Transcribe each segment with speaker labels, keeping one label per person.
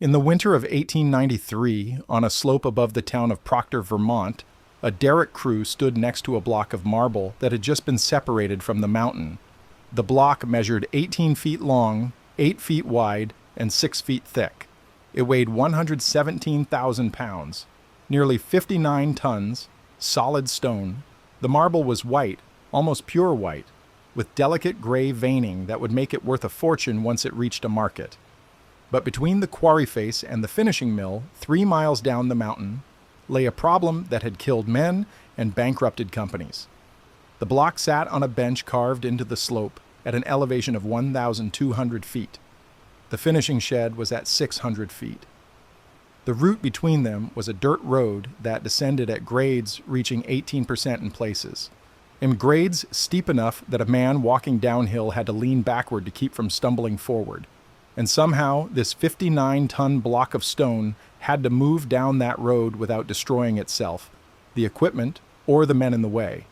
Speaker 1: In the winter of 1893, on a slope above the town of Proctor, Vermont, a derrick crew stood next to a block of marble that had just been separated from the mountain. The block measured 18 feet long, 8 feet wide, and 6 feet thick. It weighed 117,000 pounds, nearly 59 tons, solid stone. The marble was white, almost pure white, with delicate gray veining that would make it worth a fortune once it reached a market. But between the quarry face and the finishing mill, 3 miles down the mountain, lay a problem that had killed men and bankrupted companies. The block sat on a bench carved into the slope at an elevation of 1,200 feet. The finishing shed was at 600 feet. The route between them was a dirt road that descended at grades reaching 18% in places, in grades steep enough that a man walking downhill had to lean backward to keep from stumbling forward. And somehow, this 59-ton block of stone had to move down that road without destroying itself, the equipment, or the men in the way.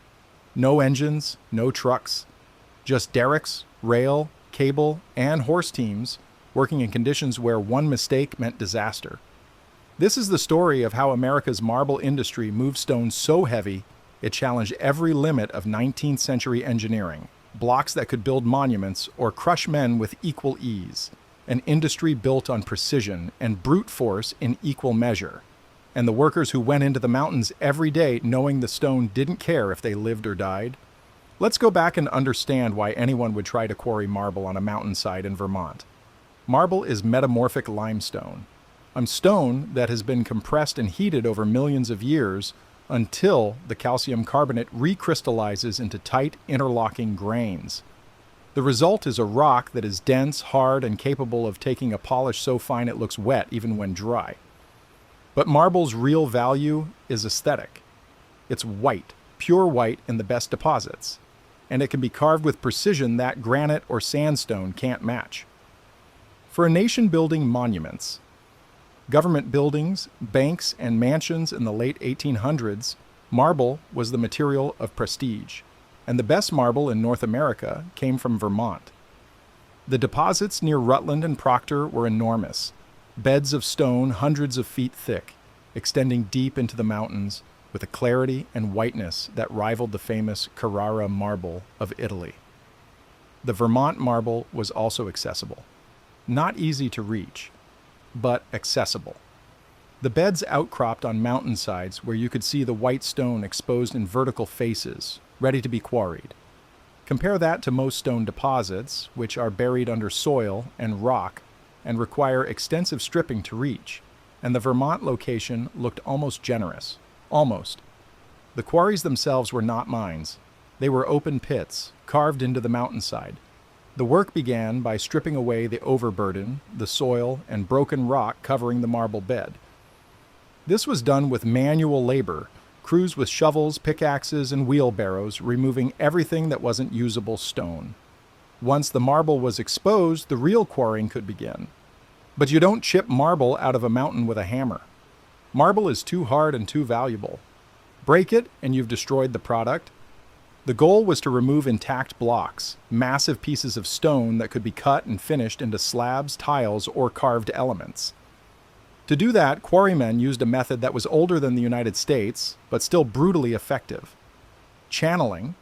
Speaker 1: No engines, no trucks, just derricks, rail, cable, and horse teams working in conditions where one mistake meant disaster. This is the story of how America's marble industry moved stone so heavy it challenged every limit of 19th century engineering, blocks that could build monuments or crush men with equal ease. An industry built on precision and brute force in equal measure, and the workers who went into the mountains every day knowing the stone didn't care if they lived or died. Let's go back and understand why anyone would try to quarry marble on a mountainside in Vermont. Marble is metamorphic limestone, a stone that has been compressed and heated over millions of years until the calcium carbonate recrystallizes into tight, interlocking grains. The result is a rock that is dense, hard, and capable of taking a polish so fine it looks wet even when dry. But marble's real value is aesthetic. It's white, pure white in the best deposits, and it can be carved with precision that granite or sandstone can't match. For a nation building monuments, government buildings, banks, and mansions in the late 1800s, marble was the material of prestige. And the best marble in North America came from Vermont. The deposits near Rutland and Proctor were enormous, beds of stone hundreds of feet thick, extending deep into the mountains with a clarity and whiteness that rivaled the famous Carrara marble of Italy. The Vermont marble was also accessible. Not easy to reach, but accessible. The beds outcropped on mountainsides where you could see the white stone exposed in vertical faces, ready to be quarried. Compare that to most stone deposits, which are buried under soil and rock and require extensive stripping to reach, and the Vermont location looked almost generous. Almost. The quarries themselves were not mines. They were open pits, carved into the mountainside. The work began by stripping away the overburden, the soil, and broken rock covering the marble bed. This was done with manual labor, crews with shovels, pickaxes, and wheelbarrows removing everything that wasn't usable stone. Once the marble was exposed, the real quarrying could begin. But you don't chip marble out of a mountain with a hammer. Marble is too hard and too valuable. Break it, and you've destroyed the product. The goal was to remove intact blocks, massive pieces of stone that could be cut and finished into slabs, tiles, or carved elements. To do that, quarrymen used a method that was older than the United States, but still brutally effective. Channeling.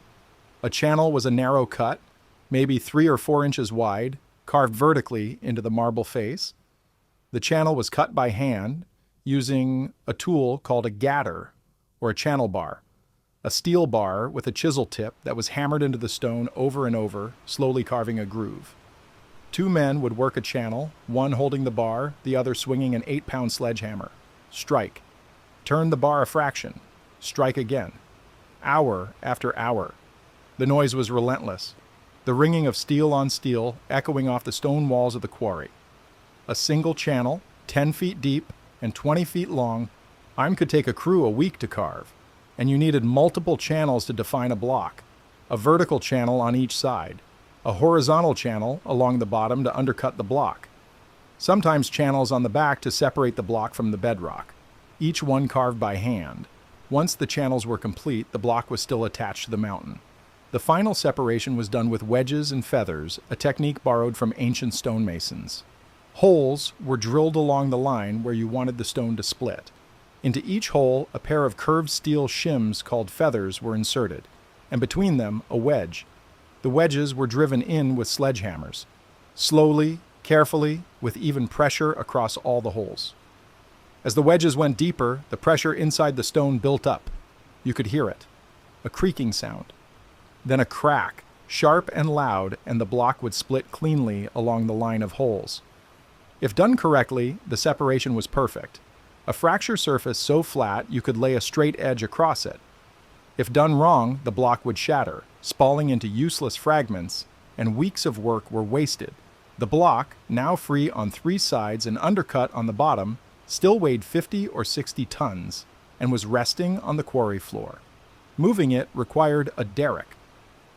Speaker 1: A channel was a narrow cut, maybe 3 or 4 inches wide, carved vertically into the marble face. The channel was cut by hand, using a tool called a gatter, or a channel bar, a steel bar with a chisel tip that was hammered into the stone over and over, slowly carving a groove. 2 men would work a channel, one holding the bar, the other swinging an 8-pound sledgehammer. Strike. Turn the bar a fraction. Strike again. Hour after hour. The noise was relentless, the ringing of steel on steel echoing off the stone walls of the quarry. A single channel, 10 feet deep and 20 feet long, could take a crew a week to carve, and you needed multiple channels to define a block, a vertical channel on each side, a horizontal channel along the bottom to undercut the block, sometimes channels on the back to separate the block from the bedrock, each one carved by hand. Once the channels were complete, the block was still attached to the mountain. The final separation was done with wedges and feathers, a technique borrowed from ancient stonemasons. Holes were drilled along the line where you wanted the stone to split. Into each hole, a pair of curved steel shims called feathers were inserted, and between them, a wedge. The wedges were driven in with sledgehammers, slowly, carefully, with even pressure across all the holes. As the wedges went deeper, the pressure inside the stone built up. You could hear it, a creaking sound. Then a crack, sharp and loud, and the block would split cleanly along the line of holes. If done correctly, the separation was perfect. A fracture surface so flat you could lay a straight edge across it. If done wrong, the block would shatter, spalling into useless fragments, and weeks of work were wasted. The block, now free on 3 sides and undercut on the bottom, still weighed 50 or 60 tons and was resting on the quarry floor. Moving it required a derrick.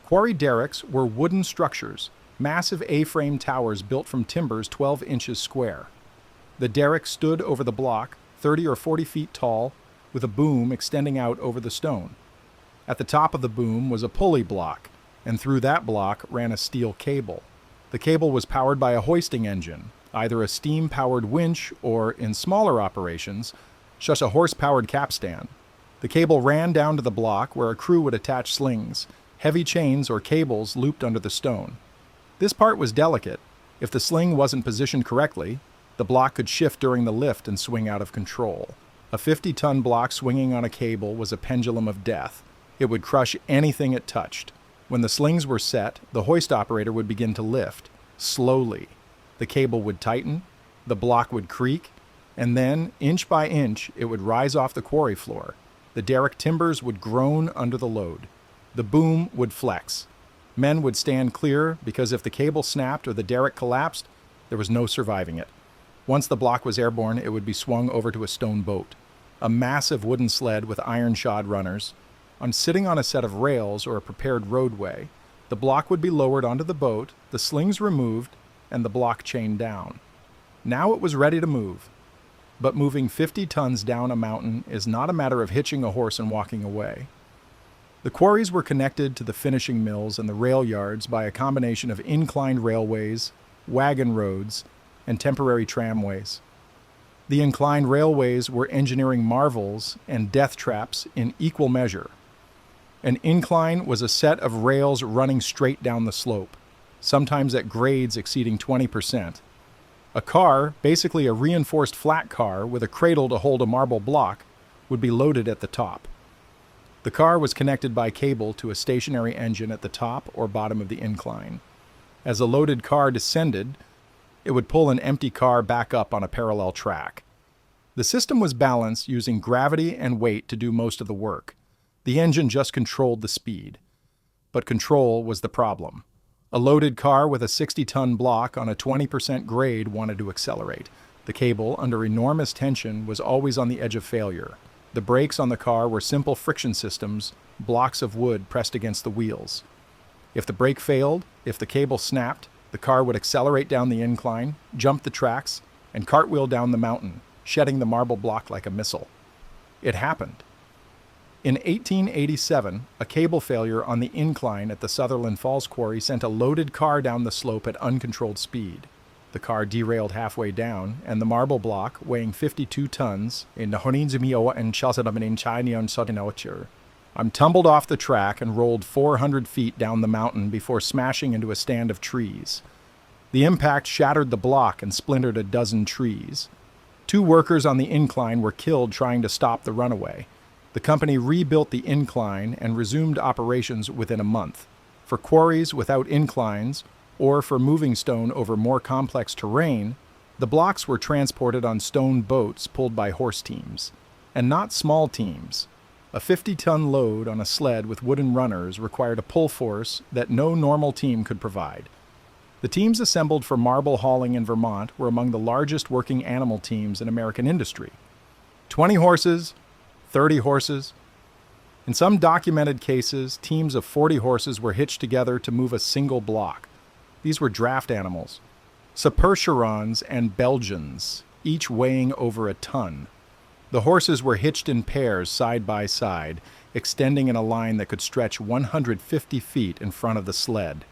Speaker 1: Quarry derricks were wooden structures, massive A-frame towers built from timbers 12 inches square. The derrick stood over the block, 30 or 40 feet tall, with a boom extending out over the stone. At the top of the boom was a pulley block, and through that block ran a steel cable. The cable was powered by a hoisting engine, either a steam-powered winch or, in smaller operations, just a horse-powered capstan. The cable ran down to the block where a crew would attach slings, heavy chains or cables looped under the stone. This part was delicate. If the sling wasn't positioned correctly, the block could shift during the lift and swing out of control. A 50-ton block swinging on a cable was a pendulum of death. It would crush anything it touched. When the slings were set, the hoist operator would begin to lift, slowly. The cable would tighten, the block would creak, and then, inch by inch, it would rise off the quarry floor. The derrick timbers would groan under the load. The boom would flex. Men would stand clear because if the cable snapped or the derrick collapsed, there was no surviving it. Once the block was airborne, it would be swung over to a stone boat, a massive wooden sled with iron-shod runners. Sitting on a set of rails or a prepared roadway, the block would be lowered onto the boat, the slings removed, and the block chained down. Now it was ready to move. But moving 50 tons down a mountain is not a matter of hitching a horse and walking away. The quarries were connected to the finishing mills and the rail yards by a combination of inclined railways, wagon roads, and temporary tramways. The inclined railways were engineering marvels and death traps in equal measure. An incline was a set of rails running straight down the slope, sometimes at grades exceeding 20%. A car, basically a reinforced flat car with a cradle to hold a marble block, would be loaded at the top. The car was connected by cable to a stationary engine at the top or bottom of the incline. As a loaded car descended, it would pull an empty car back up on a parallel track. The system was balanced using gravity and weight to do most of the work. The engine just controlled the speed. But control was the problem. A loaded car with a 60-ton block on a 20% grade wanted to accelerate. The cable, under enormous tension, was always on the edge of failure. The brakes on the car were simple friction systems, blocks of wood pressed against the wheels. If the brake failed, if the cable snapped, the car would accelerate down the incline, jump the tracks, and cartwheel down the mountain, shedding the marble block like a missile. It happened. In 1887, a cable failure on the incline at the Sutherland Falls Quarry sent a loaded car down the slope at uncontrolled speed. The car derailed halfway down, and the marble block, weighing 52 tons, tumbled off the track and rolled 400 feet down the mountain before smashing into a stand of trees. The impact shattered the block and splintered a dozen trees. 2 workers on the incline were killed trying to stop the runaway. The company rebuilt the incline and resumed operations within a month. For quarries without inclines, or for moving stone over more complex terrain, the blocks were transported on stone boats pulled by horse teams. And not small teams. A 50-ton load on a sled with wooden runners required a pull force that no normal team could provide. The teams assembled for marble hauling in Vermont were among the largest working animal teams in American industry. 20 horses, 30 horses. In some documented cases, teams of 40 horses were hitched together to move a single block. These were draft animals, Sapercherons and Belgians, each weighing over a ton. The horses were hitched in pairs side by side, extending in a line that could stretch 150 feet in front of the sled.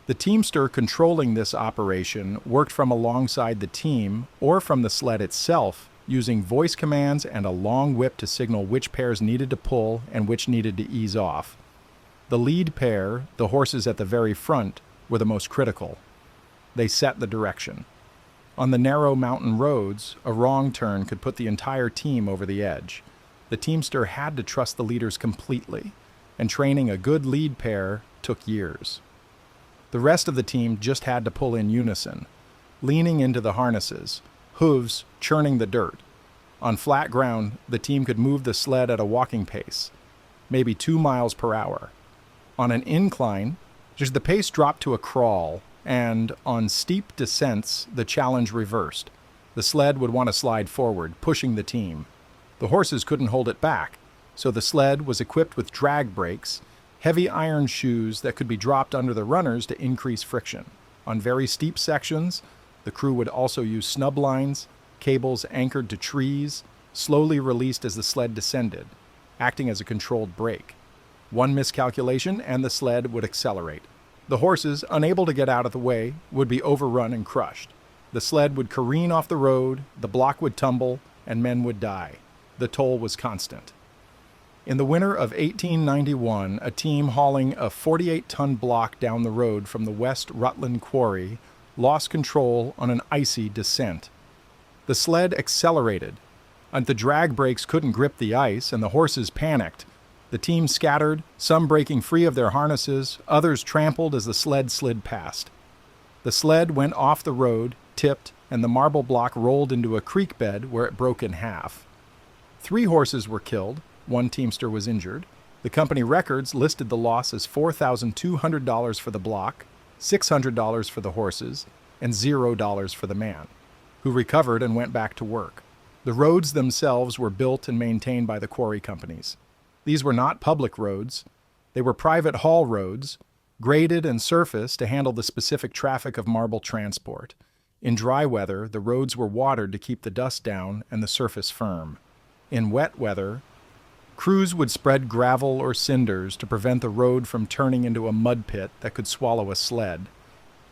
Speaker 1: The teamster controlling this operation worked from alongside the team or from the sled itself, using voice commands and a long whip to signal which pairs needed to pull and which needed to ease off. The lead pair, the horses at the very front, were the most critical. They set the direction. On the narrow mountain roads, a wrong turn could put the entire team over the edge. The teamster had to trust the leaders completely, and training a good lead pair took years. The rest of the team just had to pull in unison, leaning into the harnesses, hooves churning the dirt. On flat ground, the team could move the sled at a walking pace, maybe 2 miles per hour. On an incline, just the pace dropped to a crawl, and on steep descents, the challenge reversed. The sled would want to slide forward, pushing the team. The horses couldn't hold it back, so the sled was equipped with drag brakes, heavy iron shoes that could be dropped under the runners to increase friction. On very steep sections, the crew would also use snub lines, cables anchored to trees, slowly released as the sled descended, acting as a controlled brake. One miscalculation and the sled would accelerate. The horses, unable to get out of the way, would be overrun and crushed. The sled would careen off the road, the block would tumble, and men would die. The toll was constant. In the winter of 1891, a team hauling a 48-ton block down the road from the West Rutland quarry lost control on an icy descent. The sled accelerated, and the drag brakes couldn't grip the ice, and the horses panicked. The team scattered, some breaking free of their harnesses, others trampled as the sled slid past. The sled went off the road, tipped, and the marble block rolled into a creek bed where it broke in half. 3 horses were killed, 1 teamster was injured. The company records listed the loss as $4,200 for the block, $600 for the horses, and $0 for the man, who recovered and went back to work. The roads themselves were built and maintained by the quarry companies. These were not public roads. They were private haul roads, graded and surfaced to handle the specific traffic of marble transport. In dry weather, the roads were watered to keep the dust down and the surface firm. In wet weather, crews would spread gravel or cinders to prevent the road from turning into a mud pit that could swallow a sled.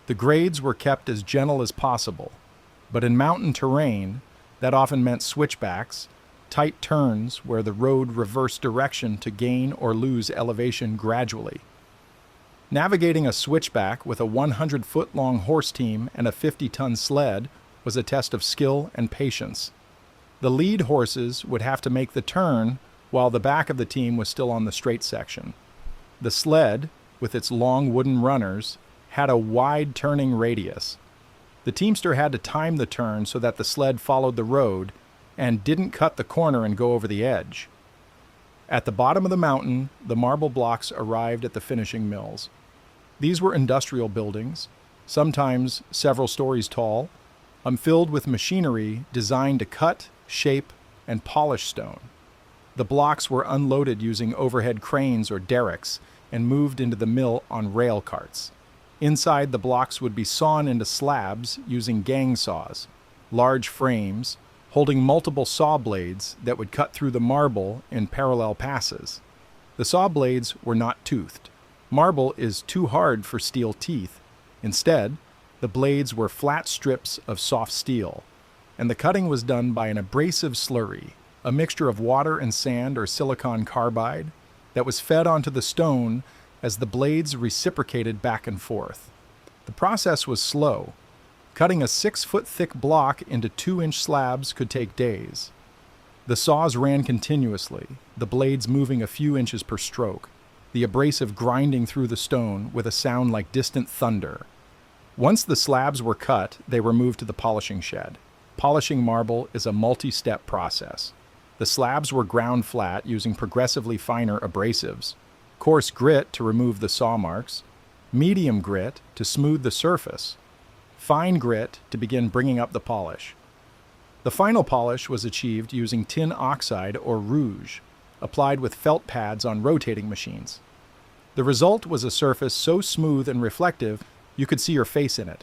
Speaker 1: The grades were kept as gentle as possible, but in mountain terrain, that often meant switchbacks, tight turns where the road reversed direction to gain or lose elevation gradually. Navigating a switchback with a 100-foot-long horse team and a 50-ton sled was a test of skill and patience. The lead horses would have to make the turn while the back of the team was still on the straight section. The sled, with its long wooden runners, had a wide turning radius. The teamster had to time the turn so that the sled followed the road and didn't cut the corner and go over the edge. At the bottom of the mountain, the marble blocks arrived at the finishing mills. These were industrial buildings, sometimes several stories tall, filled with machinery designed to cut, shape, and polish stone. The blocks were unloaded using overhead cranes or derricks and moved into the mill on rail carts. Inside, the blocks would be sawn into slabs using gang saws, large frames holding multiple saw blades that would cut through the marble in parallel passes. The saw blades were not toothed. Marble is too hard for steel teeth. Instead, the blades were flat strips of soft steel, and the cutting was done by an abrasive slurry, a mixture of water and sand or silicon carbide that was fed onto the stone as the blades reciprocated back and forth. The process was slow. Cutting a 6-foot-thick block into 2-inch slabs could take days. The saws ran continuously, the blades moving a few inches per stroke, the abrasive grinding through the stone with a sound like distant thunder. Once the slabs were cut, they were moved to the polishing shed. Polishing marble is a multi-step process. The slabs were ground flat using progressively finer abrasives, coarse grit to remove the saw marks, medium grit to smooth the surface, fine grit to begin bringing up the polish. The final polish was achieved using tin oxide or rouge, applied with felt pads on rotating machines. The result was a surface so smooth and reflective you could see your face in it.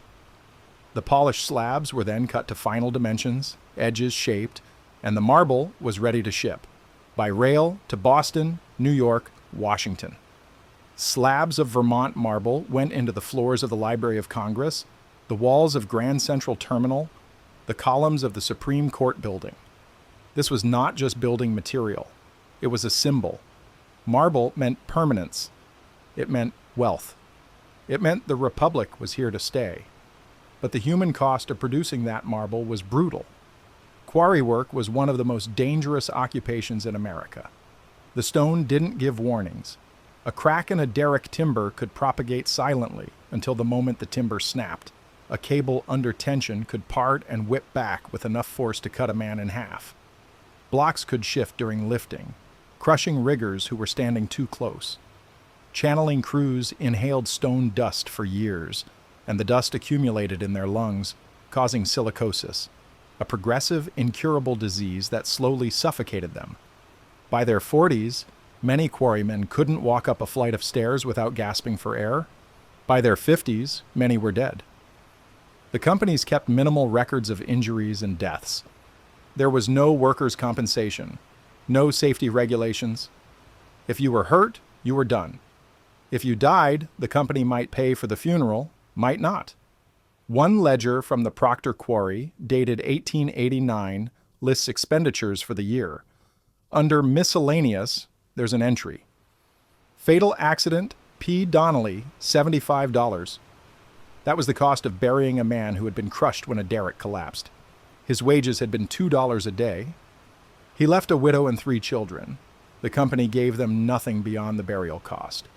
Speaker 1: The polished slabs were then cut to final dimensions, edges shaped, and the marble was ready to ship, by rail to Boston, New York, Washington. Slabs of Vermont marble went into the floors of the Library of Congress, the walls of Grand Central Terminal, the columns of the Supreme Court building. This was not just building material. It was a symbol. Marble meant permanence. It meant wealth. It meant the Republic was here to stay. But the human cost of producing that marble was brutal. Quarry work was one of the most dangerous occupations in America. The stone didn't give warnings. A crack in a derrick timber could propagate silently until the moment the timber snapped. A cable under tension could part and whip back with enough force to cut a man in half. Blocks could shift during lifting, crushing riggers who were standing too close. Channeling crews inhaled stone dust for years, and the dust accumulated in their lungs, causing silicosis, a progressive, incurable disease that slowly suffocated them. By their 40s, many quarrymen couldn't walk up a flight of stairs without gasping for air. By their 50s, many were dead. The companies kept minimal records of injuries and deaths. There was no workers' compensation, no safety regulations. If you were hurt, you were done. If you died, the company might pay for the funeral, might not. One ledger from the Proctor Quarry, dated 1889, lists expenditures for the year. Under miscellaneous, there's an entry. Fatal accident, P. Donnelly, $75. That was the cost of burying a man who had been crushed when a derrick collapsed. His wages had been $2 a day. He left a widow and 3 children. The company gave them nothing beyond the burial cost.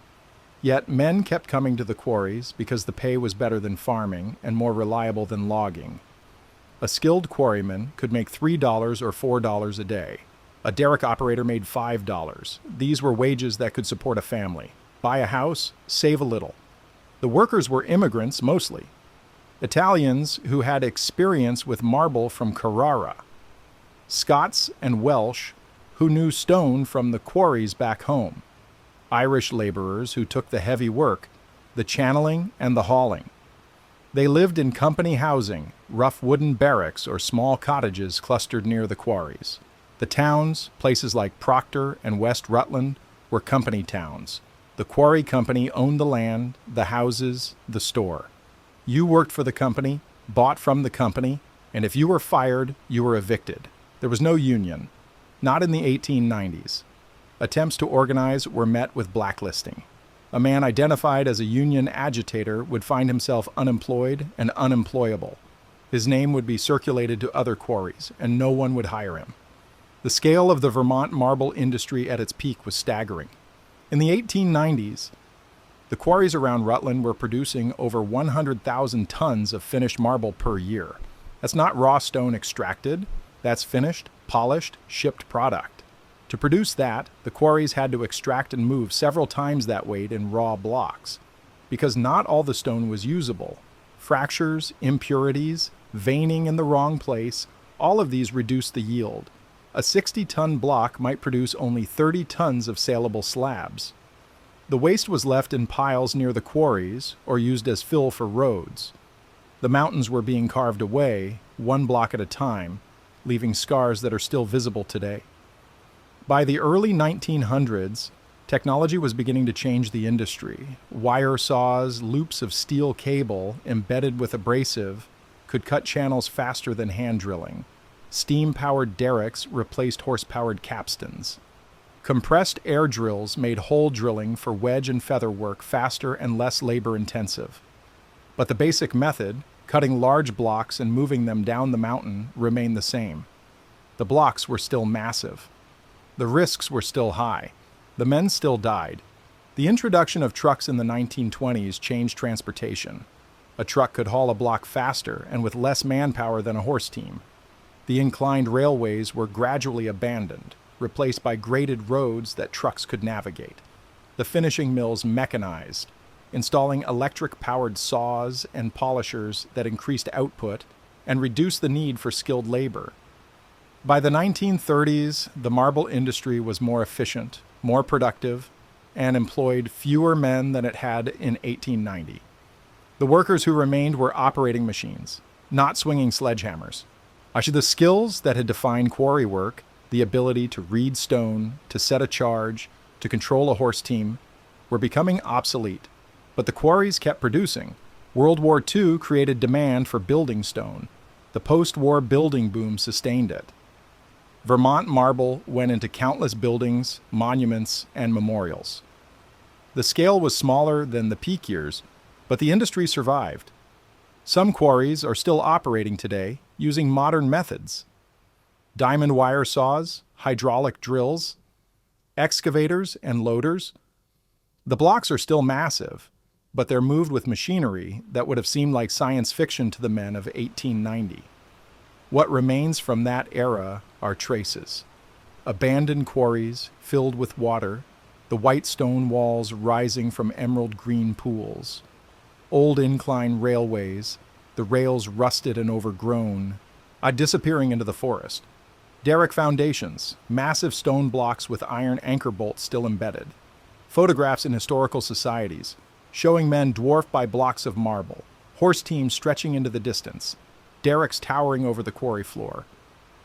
Speaker 1: Yet men kept coming to the quarries because the pay was better than farming and more reliable than logging. A skilled quarryman could make $3 or $4 a day. A derrick operator made $5. These were wages that could support a family. Buy a house, save a little. The workers were immigrants mostly. Italians who had experience with marble from Carrara. Scots and Welsh who knew stone from the quarries back home. Irish laborers who took the heavy work, the channeling and the hauling. They lived in company housing, rough wooden barracks or small cottages clustered near the quarries. The towns, places like Proctor and West Rutland, were company towns. The quarry company owned the land, the houses, the store. You worked for the company, bought from the company, and if you were fired, you were evicted. There was no union, not in the 1890s. Attempts to organize were met with blacklisting. A man identified as a union agitator would find himself unemployed and unemployable. His name would be circulated to other quarries, and no one would hire him. The scale of the Vermont marble industry at its peak was staggering. In the 1890s, the quarries around Rutland were producing over 100,000 tons of finished marble per year. That's not raw stone extracted, that's finished, polished, shipped product. To produce that, the quarries had to extract and move several times that weight in raw blocks, because not all the stone was usable. Fractures, impurities, veining in the wrong place, all of these reduced the yield. A 60-ton block might produce only 30 tons of saleable slabs. The waste was left in piles near the quarries or used as fill for roads. The mountains were being carved away, one block at a time, leaving scars that are still visible today. By the early 1900s, technology was beginning to change the industry. Wire saws, loops of steel cable embedded with abrasive could cut channels faster than hand drilling. Steam-powered derricks replaced horse-powered capstans. Compressed air drills made hole drilling for wedge and feather work faster and less labor-intensive. But the basic method, cutting large blocks and moving them down the mountain, remained the same. The blocks were still massive. The risks were still high. The men still died. The introduction of trucks in the 1920s changed transportation. A truck could haul a block faster and with less manpower than a horse team. The inclined railways were gradually abandoned, replaced by graded roads that trucks could navigate. The finishing mills mechanized, installing electric-powered saws and polishers that increased output and reduced the need for skilled labor. By the 1930s, the marble industry was more efficient, more productive, and employed fewer men than it had in 1890. The workers who remained were operating machines, not swinging sledgehammers. The skills that had defined quarry work, the ability to read stone, to set a charge, to control a horse team, were becoming obsolete, but the quarries kept producing. World War II created demand for building stone. The post-war building boom sustained it. Vermont marble went into countless buildings, monuments, and memorials. The scale was smaller than the peak years, but the industry survived. Some quarries are still operating today using modern methods. Diamond wire saws, hydraulic drills, excavators, and loaders. The blocks are still massive, but they're moved with machinery that would have seemed like science fiction to the men of 1890. What remains from that era are traces. Abandoned quarries filled with water, the white stone walls rising from emerald green pools. Old incline railways, the rails rusted and overgrown, disappearing into the forest. Derrick foundations, massive stone blocks with iron anchor bolts still embedded. Photographs in historical societies, showing men dwarfed by blocks of marble, horse teams stretching into the distance, derricks towering over the quarry floor.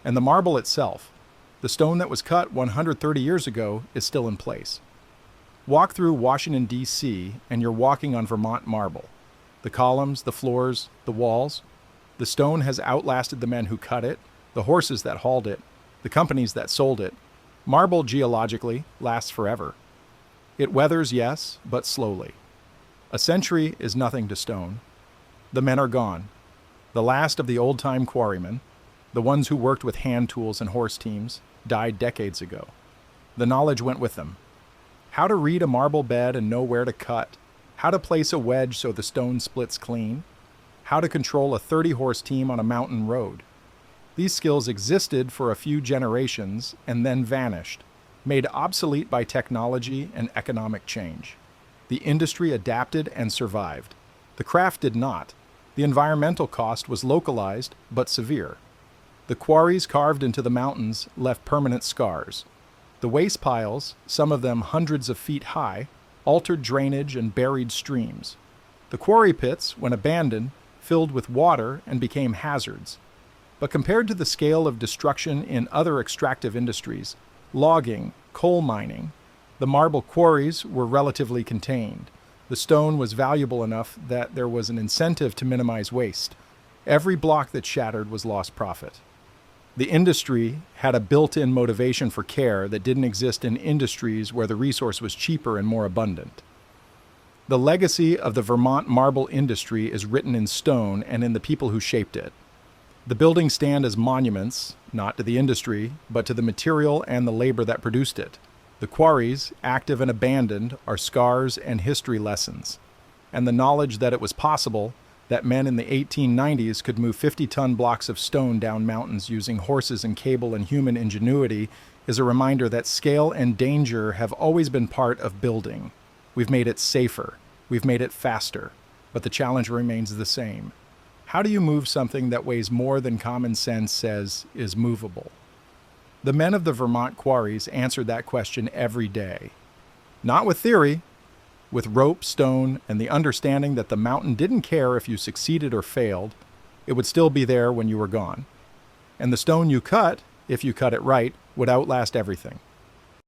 Speaker 1: And the marble itself, the stone that was cut 130 years ago, is still in place. Walk through Washington, D.C., and you're walking on Vermont marble. The columns, the floors, the walls. The stone has outlasted the men who cut it, the horses that hauled it, the companies that sold it. Marble, geologically, lasts forever. It weathers, yes, but slowly. A century is nothing to stone. The men are gone. The last of the old-time quarrymen, the ones who worked with hand tools and horse teams, died decades ago. The knowledge went with them. How to read a marble bed and know where to cut. How to place a wedge so the stone splits clean. How to control a 30-horse team on a mountain road. These skills existed for a few generations and then vanished, made obsolete by technology and economic change. The industry adapted and survived. The craft did not. The environmental cost was localized but severe. The quarries carved into the mountains left permanent scars. The waste piles, some of them hundreds of feet high, altered drainage and buried streams. The quarry pits, when abandoned, filled with water and became hazards. But compared to the scale of destruction in other extractive industries, logging, coal mining, the marble quarries were relatively contained. The stone was valuable enough that there was an incentive to minimize waste. Every block that shattered was lost profit. The industry had a built-in motivation for care that didn't exist in industries where the resource was cheaper and more abundant. The legacy of the Vermont marble industry is written in stone and in the people who shaped it. The buildings stand as monuments, not to the industry, but to the material and the labor that produced it. The quarries, active and abandoned, are scars and history lessons. And the knowledge that it was possible, that men in the 1890s could move 50-ton blocks of stone down mountains using horses and cable and human ingenuity, is a reminder that scale and danger have always been part of building. We've made it safer, we've made it faster, but the challenge remains the same. How do you move something that weighs more than common sense says is movable? The men of the Vermont quarries answered that question every day. Not with theory, with rope, stone, and the understanding that the mountain didn't care if you succeeded or failed, it would still be there when you were gone. And the stone you cut, if you cut it right, would outlast everything.